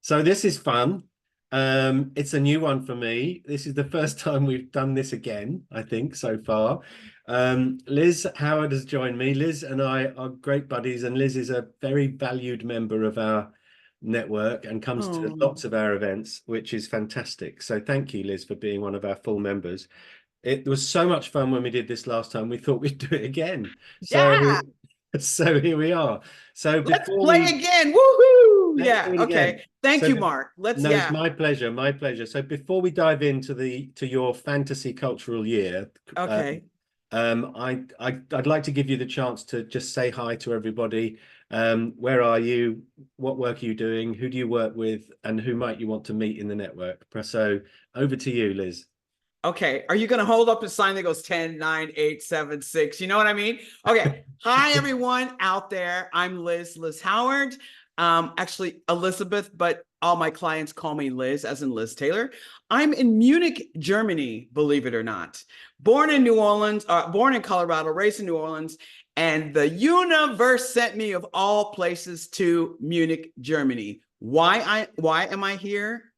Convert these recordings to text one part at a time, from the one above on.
So this is fun. It's a new one for me. This is the first time we've done this again, I think, so far. Liz Howard has joined me. Liz and I are great buddies, and Liz is a very valued member of our network and comes to Oh, lots of our events, which is fantastic. So thank you, Liz, for being one of our full members. It was so much fun when we did this last time. We thought we'd do it again. So yeah. so here we are. So Let's before play we again. Woohoo! let's do Yeah. it Okay. again. Thank So you, Mark. Let's, no, it's yeah. my pleasure, my pleasure. So before we dive into your fantasy cultural year, Okay. I'd like to give you the chance to just say hi to everybody. Where are you? What work are you doing? Who do you work with? And who might you want to meet in the network? So over to you, Liz. Okay. Are you going to hold up a sign that goes 10, 9, 8, 7, 6? You know what I mean? Okay. Hi, everyone out there. I'm Liz Howard. Actually, Elizabeth, but all my clients call me Liz, as in Liz Taylor. I'm in Munich, Germany, believe it or not. Born in New Orleans, born in Colorado, raised in New Orleans, and the universe sent me, of all places, to Munich, Germany. Why am I here?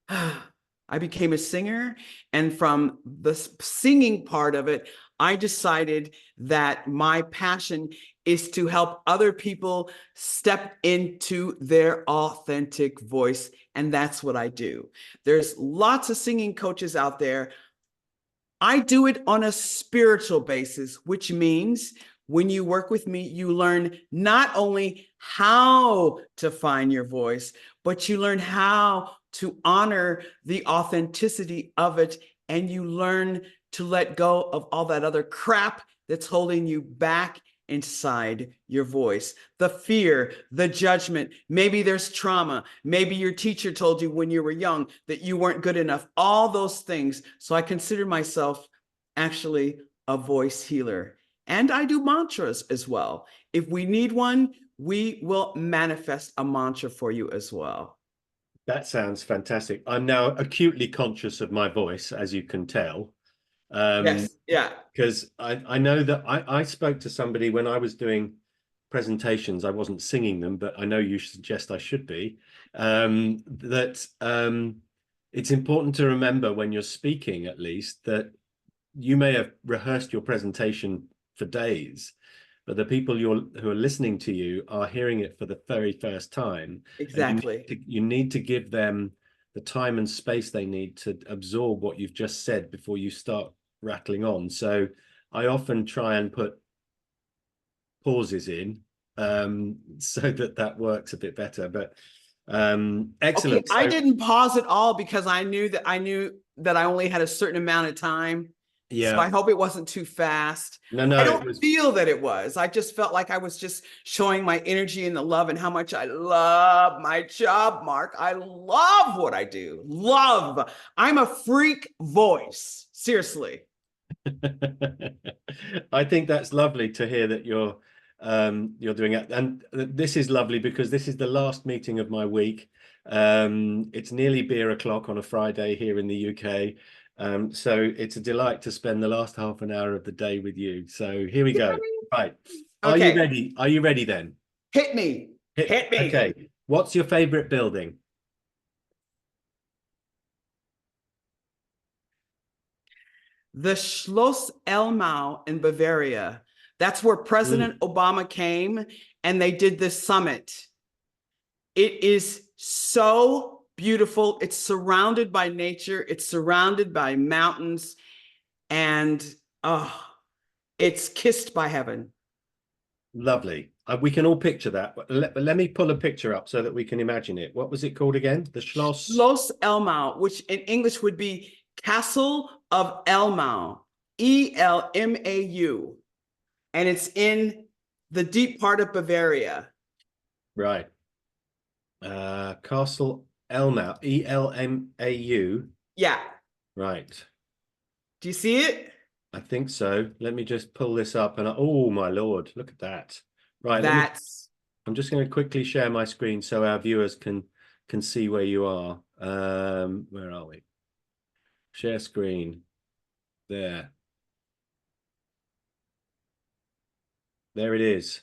I became a singer, and from the singing part of it, I decided that my passion is to help other people step into their authentic voice, and that's what I do. There's lots of singing coaches out there. I do it on a spiritual basis, which means when you work with me, you learn not only how to find your voice, but you learn how to honor the authenticity of it. And you learn to let go of all that other crap that's holding you back inside your voice. The fear, the judgment, maybe there's trauma. Maybe your teacher told you when you were young that you weren't good enough, all those things. So I consider myself actually a voice healer. And I do mantras as well. If we need one, we will manifest a mantra for you as well. That sounds fantastic. I'm now acutely conscious of my voice, as you can tell. Yes. Yeah. Because I know that I spoke to somebody when I was doing presentations. I wasn't singing them, but I know you suggest I should be. That it's important to remember when you're speaking, at least, that you may have rehearsed your presentation for days, but the people who are listening to you are hearing it for the very first time, and Exactly. you need to give them the time and space they need to absorb what you've just said before you start rattling on. So I often try and put pauses in so that works a bit better. But Okay, excellent. I So didn't pause it all because I knew that I only had a certain amount of time. So yeah, I hope it wasn't too fast. I no, it don't was feel that it was. I just felt like I was just showing my energy and the love and how much I love my job, Mark. I love what I do. Love. I'm a freak voice. Seriously. I think that's lovely to hear that you're doing it, and this is lovely because this is the last meeting of my week. It's nearly beer o'clock on a Friday here in the UK, so it's a delight to spend the last half an hour of the day with you. So here we go. Right, are you Okay. ready? Are you ready then? Hit me. Hit me. Okay. What's your favorite building? The Schloss Elmau in Bavaria. That's where Mm, President Obama came and they did this summit. It is so beautiful. It's surrounded by nature, it's surrounded by mountains, and oh, it's kissed by heaven. lovely. We can all picture that. But let me pull a picture up so that we can imagine it. What was it called again? The Schloss. Schloss Elmau, which in English would be Castle of Elmau, Elmau, and it's in the deep part of Bavaria. Right. Castle Elmau, Elmau. Yeah. Right. Do you see it? I think so. Let me just pull this up and oh my Lord, look at that. Right, That's I'm just going to quickly share my screen so our viewers can see where you are. Where are we? Share screen. There. There it is.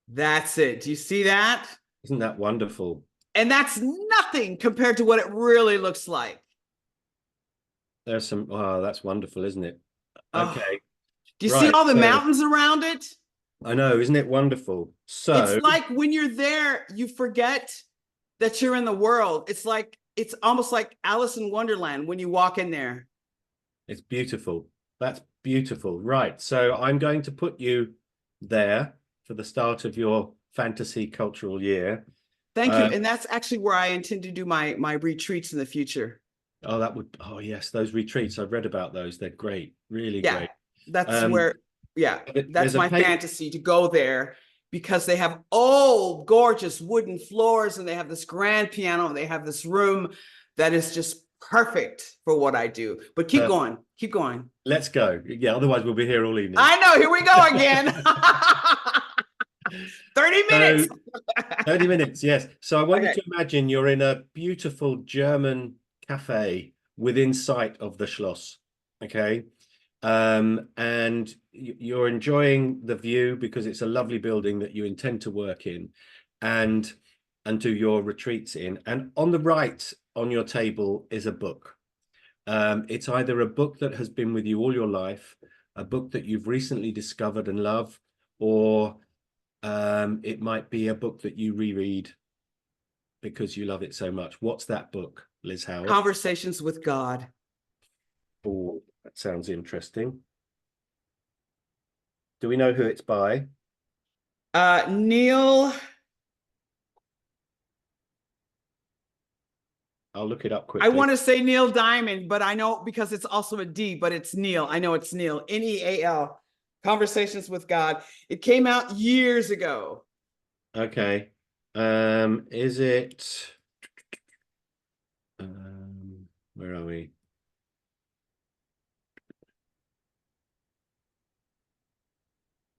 that's it. Do you see that? Isn't that wonderful? And that's nothing compared to what it really looks like. There's some, oh, that's wonderful, isn't it? Oh, Okay, do you see right. all the So mountains around it? I know, isn't it wonderful? It's So like when you're there, you forget that you're in the world. It's almost like Alice in Wonderland when you walk in there. it's beautiful. That's beautiful. Right. So I'm going to put you there for the start of your fantasy cultural year. Thank you. Um, And that's actually where I intend to do my retreats in the future. oh, that would, oh yes, those retreats. I've read about those. They're great, really Yeah, great. that's Um, where, yeah, there's that's a my paper. fantasy to go there because they have old, gorgeous wooden floors and they have this grand piano and they have this room that is just perfect for what I do. But keep going, keep going. Let's go. Yeah, otherwise we'll be here all evening. I know, here we go again. 30 So minutes. 30 minutes, yes. So I want you Okay. to imagine you're in a beautiful German cafe within sight of the Schloss. Okay. And you're enjoying the view because it's a lovely building that you intend to work in and do your retreats in. And on the right on your table is a book. It's either a book that has been with you all your life, a book that you've recently discovered and love, or it might be a book that you reread because you love it so much. What's that book, Liz Howard? Conversations with God. Oh, that sounds interesting. Do we know who it's by? Neil. I'll look it up I quickly. want to say Neil Diamond, but I know because it's also a D, but it's Neil. I know it's Neil. Neal. Conversations with God. It came out years ago. Okay. Is it where are we?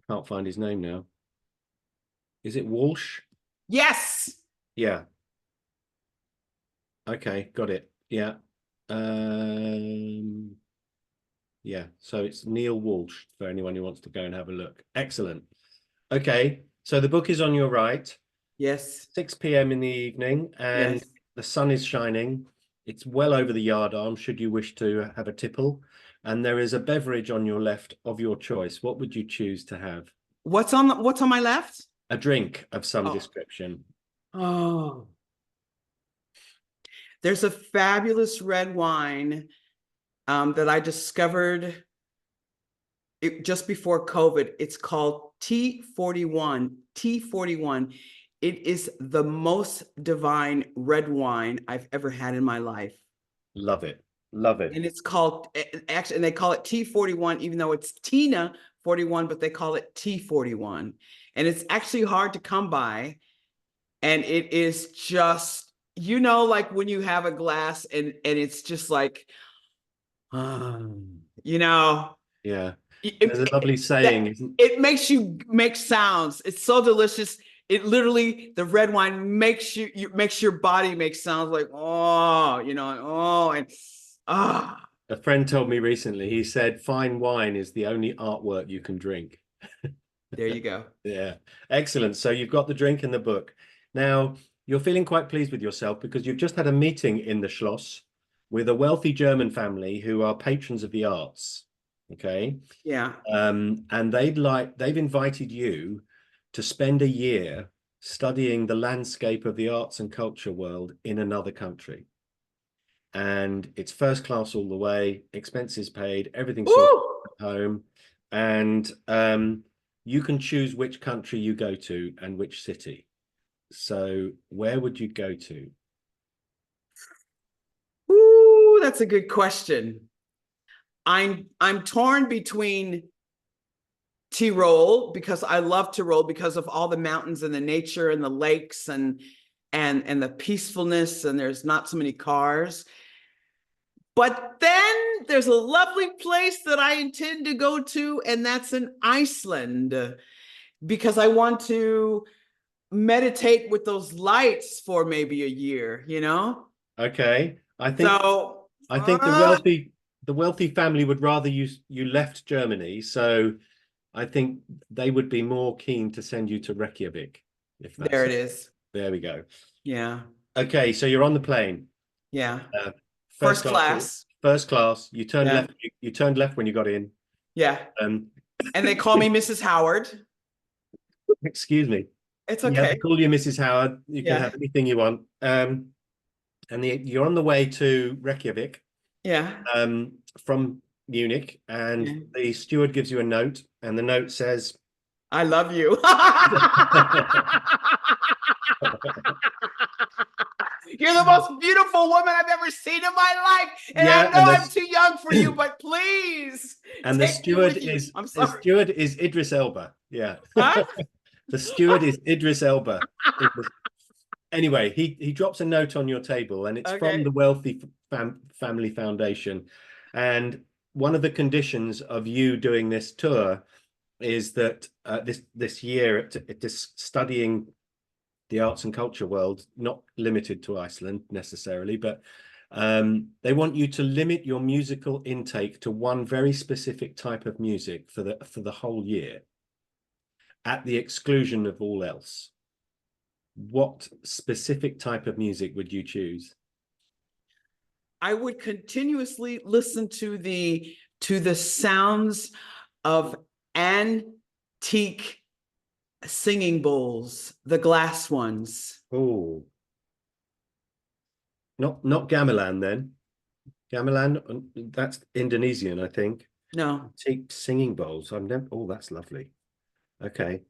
Can't find his name now. Is it Walsh? Yes. Yeah. Okay, got it. Yeah. Yeah, so it's Neil Walsh for anyone who wants to go and have a look. Excellent. Okay, so the book is on your right, Yes. 6 p.m. in the evening, and Yes. the sun is shining. It's well over the yardarm, should you wish to have a tipple. And there is a beverage on your left of your choice. What would you choose to have? What's on my left? A drink of some Oh. description. Oh. There's a fabulous red wine that I discovered just before COVID. It's called T41. T41. It is the most divine red wine I've ever had in my life. Love it. Love it. And it's called, actually, and they call it T41, even though it's Tina 41, but they call it T41. And it's actually hard to come by. And it is just, like when you have a glass and it's just like, you know, Yeah. There's a it, lovely saying, it makes you make sounds. It's so delicious. It literally, the red wine makes makes your body make sounds like, oh, and ah. a friend told me recently, he said, fine wine is the only artwork you can drink. There you go. Yeah, excellent. So you've got the drink and the book. Now, you're feeling quite pleased with yourself because you've just had a meeting in the Schloss with a wealthy German family who are patrons of the arts. Okay. Yeah. And they've invited you to spend a year studying the landscape of the arts and culture world in another country. And it's first class all the way, expenses paid, everything sorted at home. And you can choose which country you go to and which city. So where would you go to? Ooh, that's a good question. I'm torn between Tyrol because I love Tyrol because of all the mountains and the nature and the lakes and the peacefulness, and there's not so many cars. But then there's a lovely place that I intend to go to, and that's in Iceland because I want to meditate with those lights for maybe a year, Okay. I think So the wealthy family would rather you left Germany. So I think they would be more keen to send you to Reykjavik if there that's it is. There we go. Yeah. Okay, so you're on the plane. Yeah. Uh, First class. First class. You turned Yeah. left. You turned left when you got in. Yeah. Um, And they call me Mrs. Howard. excuse me. It's Yeah, they okay. call you Mrs. Howard. You can Yeah. have anything you want. You're on the way to Reykjavik, Yeah. from Munich, and Yeah. the steward gives you a note, and the note says, I love you. You're the most beautiful woman I've ever seen in my life. And I "Yeah," know I'm too young for you, but please and take me with you. I'm the sorry. steward is Idris Elba. Yeah, Huh? the steward is Idris Elba. Anyway, he drops a note on your table, and it's from Okay. the Wealthy Family Foundation. And one of the conditions of you doing this tour is that this year it is studying the arts and culture world, not limited to Iceland necessarily, but they want you to limit your musical intake to one very specific type of music for the whole year, at the exclusion of all else. What specific type of music would you choose? I would continuously listen to the sounds of antique singing bowls, the glass ones. Oh, not gamelan then. Gamelan, that's Indonesian, I think. No, Antique singing bowls. I've never. Oh, that's lovely. Okay.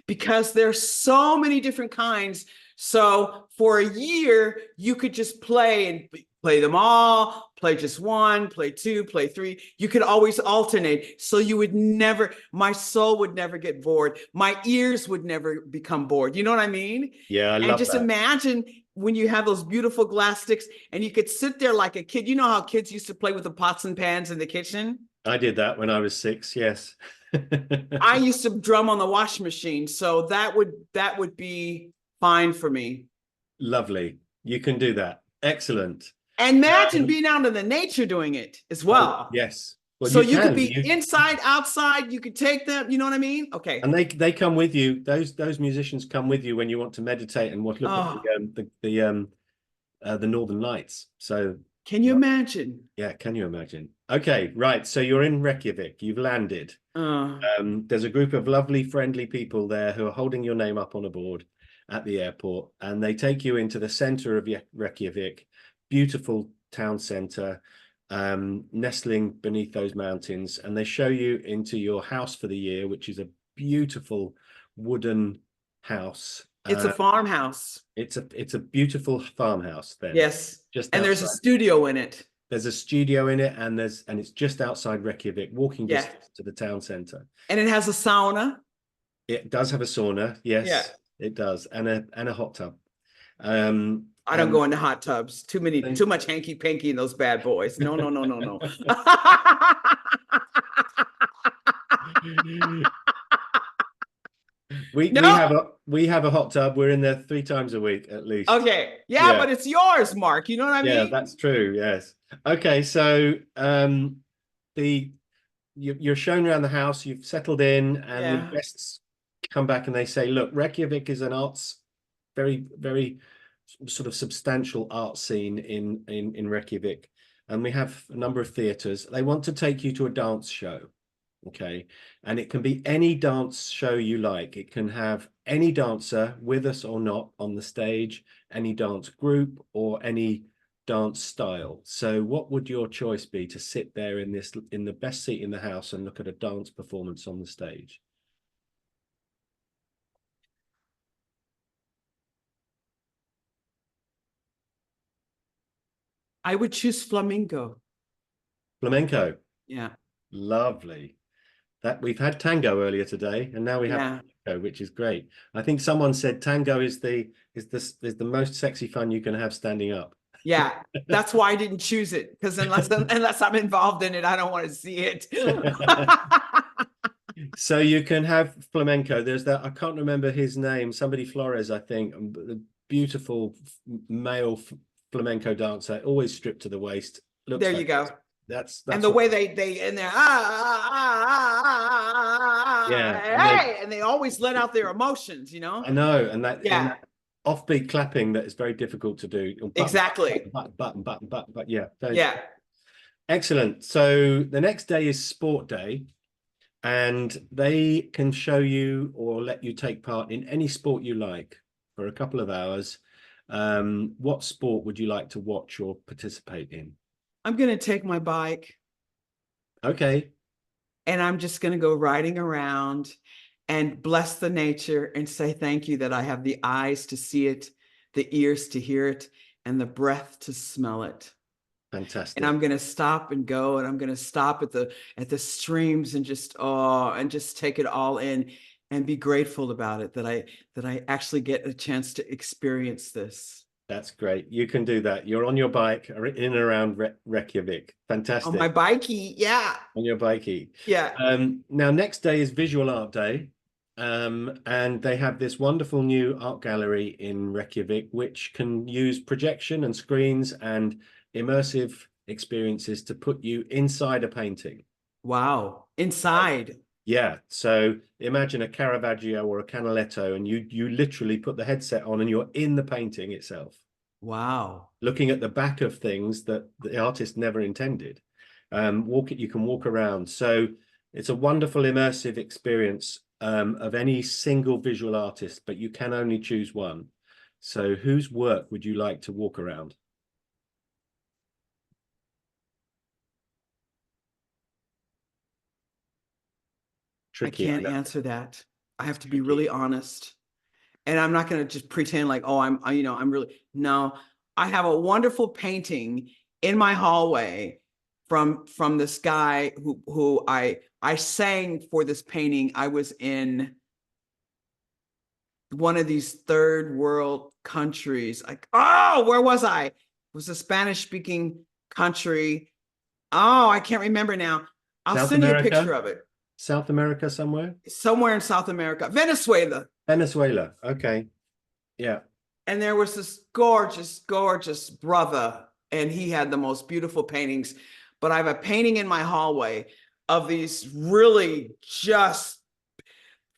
because there's so many different kinds. So for a year, you could just play and play them all, play just one, play two, play three. You could always alternate. So you would never, my soul would never get bored. My ears would never become bored. You know what I mean? Yeah, I And love just that. imagine when you have those beautiful glass sticks and you could sit there like a kid. You know how kids used to play with the pots and pans in the kitchen? I did that when I was 6. Yes. I used to drum on the washing machine, so that would be fine for me. Lovely. You can do that. Excellent. And imagine Um, being out in the nature doing it as oh, well. yes. Well, So you you could can. be inside, outside. You could take them. You know what I mean? Okay. And they come with you. Those musicians come with you when you want to meditate and look at Oh, the Northern Lights. So can you imagine? yeah, can you imagine? Okay, right. So you're in Reykjavik. You've landed. Uh, There's a group of lovely, friendly people there who are holding your name up on a board at the airport, and they take you into the center of Reykjavik, beautiful town center, nestling beneath those mountains, and they show you into your house for the year, which is a beautiful wooden house. it's a farmhouse. It's a beautiful farmhouse then. Yes. Just And there's a outside. studio in it. There's a studio in it, and it's just outside Reykjavik, walking Yeah. distance to the town center. And it has a sauna. It does have a sauna, yes, Yeah. it does, and a hot tub. I don't go into hot tubs. Too much hanky panky in those bad boys. No, no, no, no, no. We have a hot tub. We're in there 3 times a week at least. Okay. Yeah, Yeah. but it's yours, Mark. You know what I Yeah, mean? that's true. Yes. Okay, so you're shown around the house. You've settled in, and the guests come back and they say, "Look, Reykjavik is an very, very sort of substantial art scene in Reykjavik, and we have a number of theaters. They want to take you to a dance show." Okay, and it can be any dance show you like. It can have any dancer, with us or not, on the stage, any dance group, or any dance style. So what would your choice be to sit there in the best seat in the house and look at a dance performance on the stage? I would choose flamenco. Flamenco. Yeah. Lovely. That we've had tango earlier today, and now we have flamenco, which is great. I think someone said tango is the most sexy fun you can have standing up. Yeah, that's why I didn't choose it, because unless I'm involved in it, I don't want to see it. So you can have flamenco. There's that, I can't remember his name, somebody Flores, I think, a beautiful male flamenco dancer, always stripped to the waist. Looks There you go. That's and the way they in there, yeah, hey, and they always let out their emotions, you know. I know, and that offbeat clapping that is very difficult to do. Exactly. But yeah. Yeah. Excellent. So the next day is sport day, and they can show you or let you take part in any sport you like for a couple of hours. What sport would you like to watch or participate in? I'm going to take my bike Okay. and I'm just going to go riding around and bless the nature and say thank you that I have the eyes to see it, the ears to hear it, and the breath to smell it. Fantastic. And I'm going to stop and go, and I'm going to stop at the streams and just take it all in and be grateful about it, that I actually get a chance to experience this. That's great. You can do that. You're on your bike in and around Reykjavik. On my Fantastic. bikey, yeah. On your bikey. Yeah. Now, next day is Visual Art Day. And they have this wonderful new art gallery in Reykjavik, which can use projection and screens and immersive experiences to put you inside a painting. Wow. Inside. Yeah. So imagine a Caravaggio or a Canaletto, and you literally put the headset on and you're in the painting itself. Wow. Looking at the back of things that the artist never intended. You can walk around. So it's a wonderful immersive experience of any single visual artist, but you can only choose one. So whose work would you like to walk around? Tricky. I can't answer that. I have to be Tricky. really honest. And I'm not going to just pretend like, oh, I'm really, no. I have a wonderful painting in my hallway from this guy who I sang for this painting. I was in one of these third world countries. Like, oh, where was I? It was a Spanish speaking country. Oh, I can't remember now. I'll send you a picture of it. South America somewhere? Somewhere in South America. Venezuela. Venezuela. Okay. Yeah. And there was this gorgeous, gorgeous brother, and he had the most beautiful paintings. But I have a painting in my hallway of these really just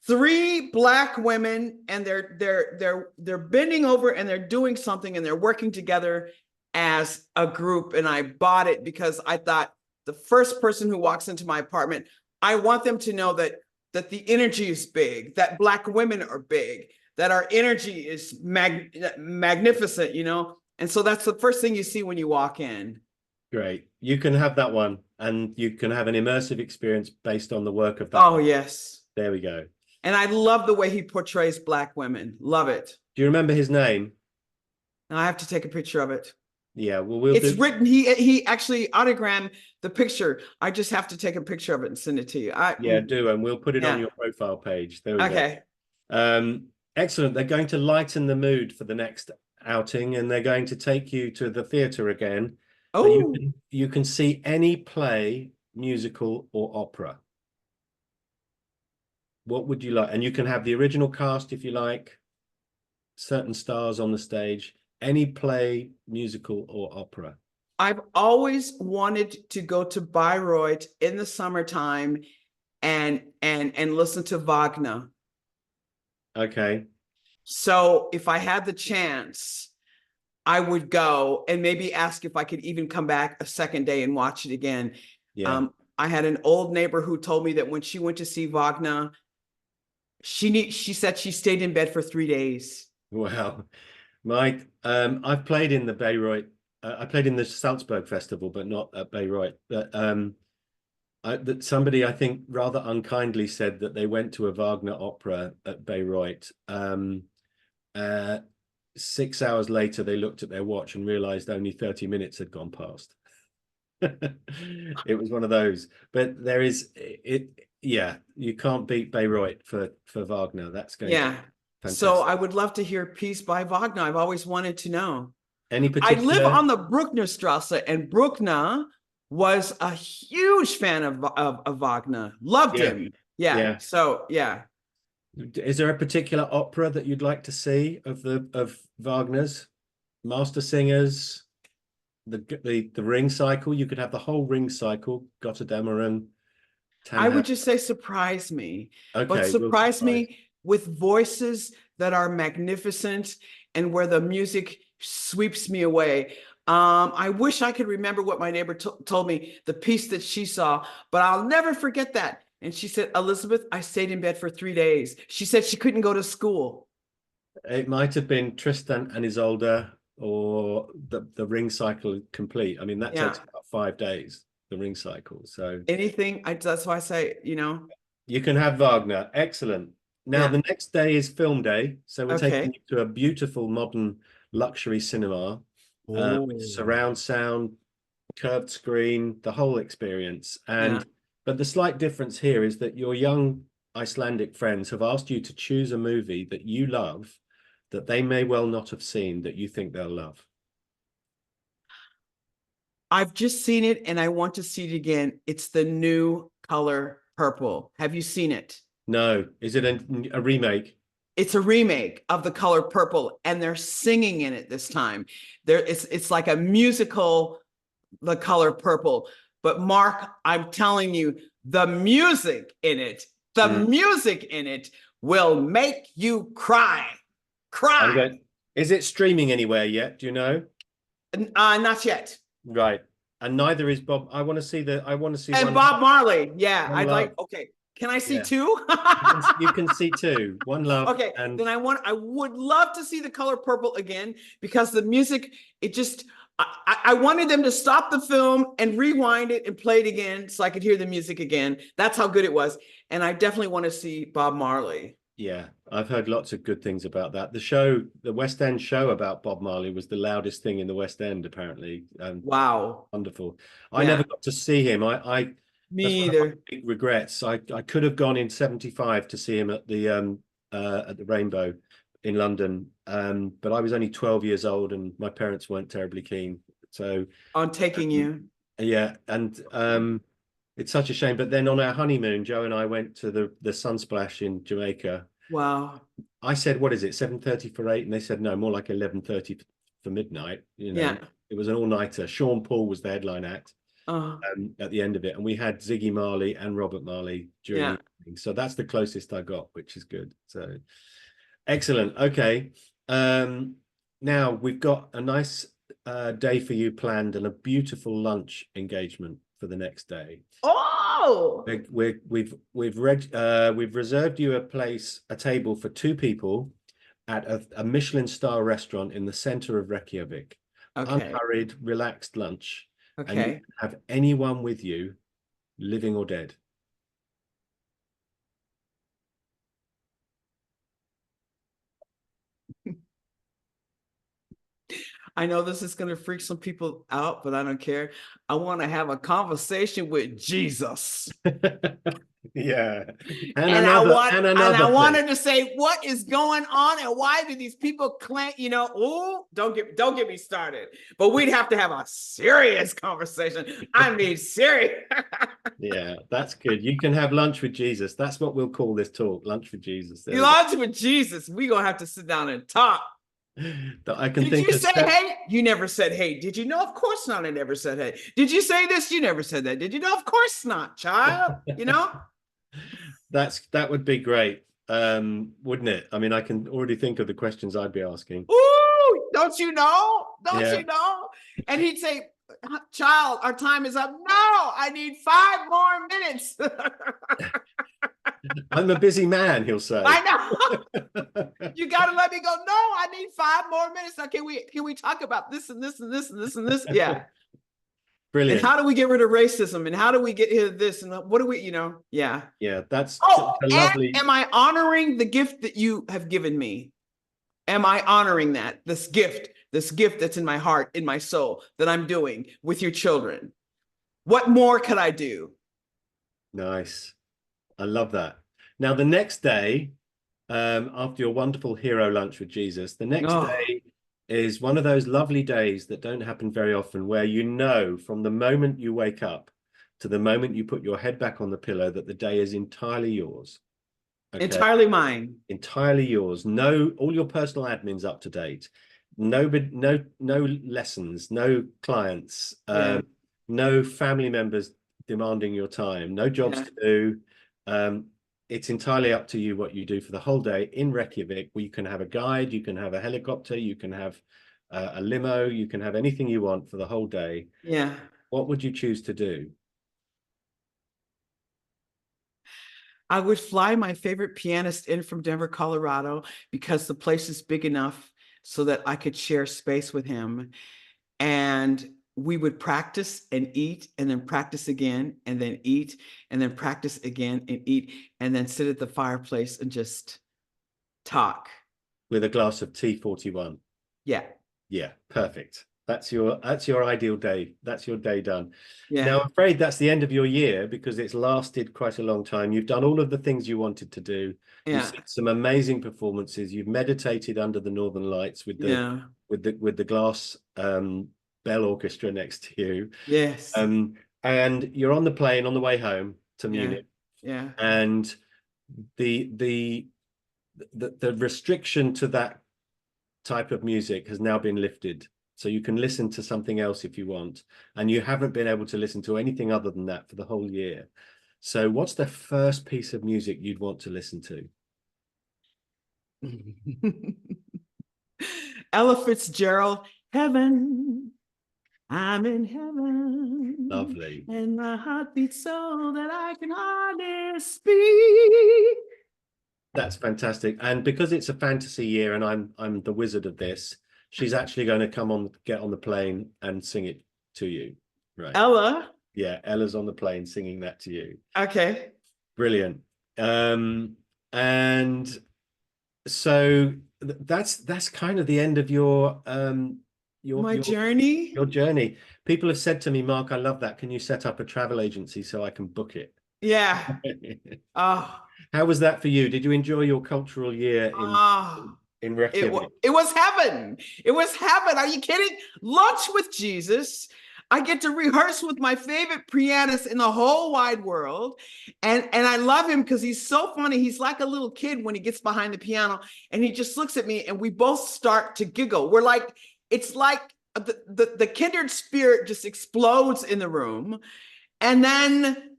three Black women, and they're bending over and they're doing something and they're working together as a group. And I bought it because I thought the first person who walks into my apartment, I want them to know that the energy is big, that Black women are big, that our energy is magnificent, you know? And so that's the first thing you see when you walk in. Great. You can have that one, and you can have an immersive experience based on the work of that. Oh, yes. There we go. And I love the way he portrays Black women. Love it. Do you remember his name? Now I have to take a picture of it. Yeah, well, it's written. He actually autogrammed the picture. I just have to take a picture of it and send it to you. Yeah, do, and we'll put it on your profile page. There we go. Excellent. They're going to lighten the mood for the next outing, and they're going to take you to the theatre again. Oh, you can see any play, musical, or opera. What would you like? And you can have the original cast if you like, certain stars on the stage, any play, musical, or opera. I've always wanted to go to Bayreuth in the summertime and listen to Wagner. Okay. So if I had the chance, I would go and maybe ask if I could even come back a second day and watch it again. Yeah. I had an old neighbor who told me that when she went to see Wagner, she said she stayed in bed for 3 days. Wow. Mike, I've played in the Bayreuth. I played in the Salzburg Festival, but not at Bayreuth. But that somebody, I think, rather unkindly said that they went to a Wagner opera at Bayreuth. 6 hours later, they looked at their watch and realized only 30 minutes had gone past. It was one of those. But there is it. Yeah, you can't beat Bayreuth for Wagner. That's going to be fantastic. So I would love to hear Peace by Wagner. I've always wanted to know. Any particular? I live on the Brucknerstrasse, and Bruckner was a huge fan of Wagner. Loved him. Yeah. So yeah. Is there a particular opera that you'd like to see of Wagner's master singers? The Ring Cycle. You could have the whole Ring Cycle. Götterdämmerung. I would just say surprise me. Okay, but surprise me with voices that are magnificent and where the music sweeps me away. I wish I could remember what my neighbor told me, the piece that she saw, but I'll never forget that. And she said, Elizabeth, I stayed in bed for 3 days. She said she couldn't go to school. It might have been Tristan and Isolde, or the ring cycle complete. I mean, that takes about 5 days, the ring cycle. So anything, that's why I say, you can have Wagner. Excellent. Now, the next day is film day. So we're taking you to a beautiful modern luxury cinema, with surround sound, curved screen, the whole experience. But the slight difference here is that your young Icelandic friends have asked you to choose a movie that you love, that they may well not have seen, that you think they'll love. I've just seen it and I want to see it again. It's the new color purple. Have you seen it? No. Is it a remake? It's a remake of The Color Purple, and they're singing in it this time. It's like a musical, The Color Purple. But Mark, I'm telling you, the music in it will make you cry. Is it streaming anywhere yet? Do you know? Not yet. Right. And neither is Bob. I want to see and Bob Marley. Yeah, I'd like. Okay, can I see two? You can see two. One Love. Okay, then I would love to see The Color Purple again, because the music, I wanted them to stop the film and rewind it and play it again so I could hear the music again. That's how good it was. And I definitely want to see Bob Marley. Yeah, I've heard lots of good things about that. The West End show about Bob Marley was the loudest thing in the West End, apparently. Wow. Wonderful. I never got to see him. Me either. Big regrets. I could have gone in 75 to see him at the Rainbow in London. But I was only 12 years old and my parents weren't terribly keen. So on taking you. Yeah. And it's such a shame. But then on our honeymoon, Joe and I went to the Sunsplash in Jamaica. Wow. I said, what is it, 7:30 for 8? And they said, no, more like 11:30 for midnight. It was an all-nighter. Sean Paul was the headline act at the end of it. And we had Ziggy Marley and Robert Marley during the evening. So that's the closest I got, which is good. So excellent. Okay. Now we've got a nice day for you planned and a beautiful lunch engagement for the next day. Oh, we've reserved you a table for 2 people at a Michelin star restaurant in the center of Reykjavik. Unhurried, relaxed lunch. And you can have anyone with you, living or dead. I know this is going to freak some people out, but I don't care. I want to have a conversation with Jesus. Yeah. And I wanted to say, what is going on and why do these people claim, don't get me started. But we'd have to have a serious conversation. I mean, serious. Yeah, that's good. You can have lunch with Jesus. That's what we'll call this talk, lunch with Jesus. Lunch with Jesus. We're going to have to sit down and talk. That I can Did you say hey? You never said hey. Did you know? Of course not. I never said hey. Did you say this? You never said that. Did you know? Of course not, child. That would be great, wouldn't it? I mean, I can already think of the questions I'd be asking. Ooh, don't you know? You know? And he'd say, child, our time is up. No, I need 5 more minutes. I'm a busy man, he'll say. I know. You got to let me go. No, I need 5 more minutes. Now, can we talk about this and this and this and this and this? Yeah. Brilliant. And how do we get rid of racism? And how do we get rid of this? And what do we, Yeah. Yeah, that's lovely. And am I honoring the gift that you have given me? Am I honoring that? This gift that's in my heart, in my soul, that I'm doing with your children? What more could I do? Nice. I love that. Now, the next day, after your wonderful hero lunch with Jesus, the next day is one of those lovely days that don't happen very often, where from the moment you wake up to the moment you put your head back on the pillow that the day is entirely yours. Okay? Entirely mine. Entirely yours. All your personal admin's up to date. No lessons, no clients, no family members demanding your time, no jobs to do. it's entirely up to you what you do for the whole day in Reykjavik. You can have a guide, you can have a helicopter, you can have a limo, you can have anything you want for the whole day. Yeah. What would you choose to do? I would fly my favorite pianist in from Denver, Colorado, because the place is big enough so that I could share space with him. And we would practice and eat, and then practice again, and then eat, and then practice again and eat, and then sit at the fireplace and just talk. With a glass of T41. Yeah. Yeah, perfect. That's your ideal day. That's your day done. Yeah. Now, I'm afraid that's the end of your year because it's lasted quite a long time. You've done all of the things you wanted to do. Yeah. You've seen some amazing performances. You've meditated under the Northern Lights with the with the glass bell orchestra next to you. Yes. And you're on the plane on the way home to Munich. Yeah. And the restriction to that type of music has now been lifted. So you can listen to something else if you want. And you haven't been able to listen to anything other than that for the whole year. So what's the first piece of music you'd want to listen to? Ella Fitzgerald, Heaven. I'm in heaven. Lovely. And my heart beats so that I can hardly speak. That's fantastic. And because it's a fantasy year and I'm the wizard of this, she's actually going to get on the plane and sing it to you. Right. Ella? Yeah, Ella's on the plane singing that to you. Okay. Brilliant. And so that's kind of the end of your journey. Your journey. People have said to me, Mark, I love that. Can you set up a travel agency so I can book it? Yeah. Oh. How was that for you? Did you enjoy your cultural year in Reykjavik? It was heaven. It was heaven. Are you kidding? Lunch with Jesus. I get to rehearse with my favorite pianist in the whole wide world. And I love him because he's so funny. He's like a little kid when he gets behind the piano and he just looks at me and we both start to giggle. We're like, it's like the kindred spirit just explodes in the room. And then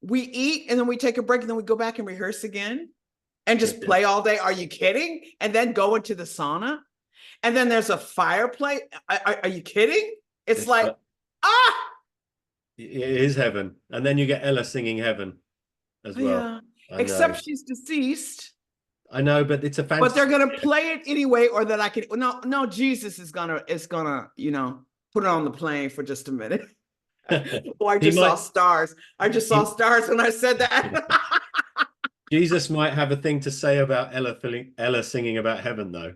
we eat and then we take a break and then we go back and rehearse again and just play all day. Are you kidding? And then go into the sauna. And then there's a fireplace. Are you kidding? It's like, It is heaven. And then you get Ella singing heaven as well. Yeah. Except she's deceased. I know, but it's a fantasy. But they're gonna play it anyway, or that I can no, Jesus is gonna put it on the plane for just a minute. Oh, I just saw stars. I just saw stars when I said that. Jesus might have a thing to say about Ella singing about heaven, though.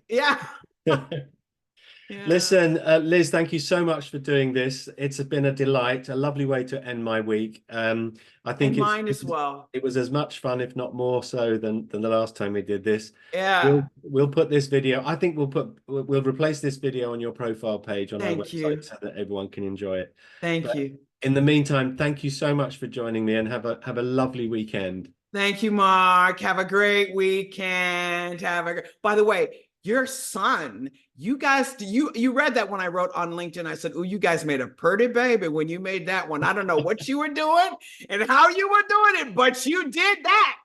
Yeah. Yeah. Listen, Liz, thank you so much for doing this. It's been a delight, a lovely way to end my week. I think mine as well. It was as much fun, if not more so, than the last time we did this. Yeah. We'll put this video. I think we'll replace this video on your profile page on our website so that everyone can enjoy it. Thank you. In the meantime, thank you so much for joining me and have a lovely weekend. Thank you, Mark. Have a great weekend. By the way, your son, you guys, you read that when I wrote on LinkedIn, I said, oh, you guys made a pretty baby when you made that one. I don't know what you were doing and how you were doing it, but you did that.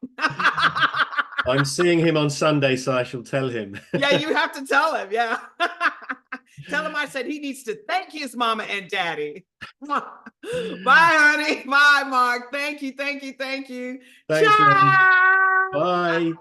I'm seeing him on Sunday, so I shall tell him. Yeah, you have to tell him. Yeah. Tell him I said he needs to thank his mama and daddy. Bye, honey. Bye, Mark. Thank you. Thank you. Thank you. Thanks, Ciao. Bye.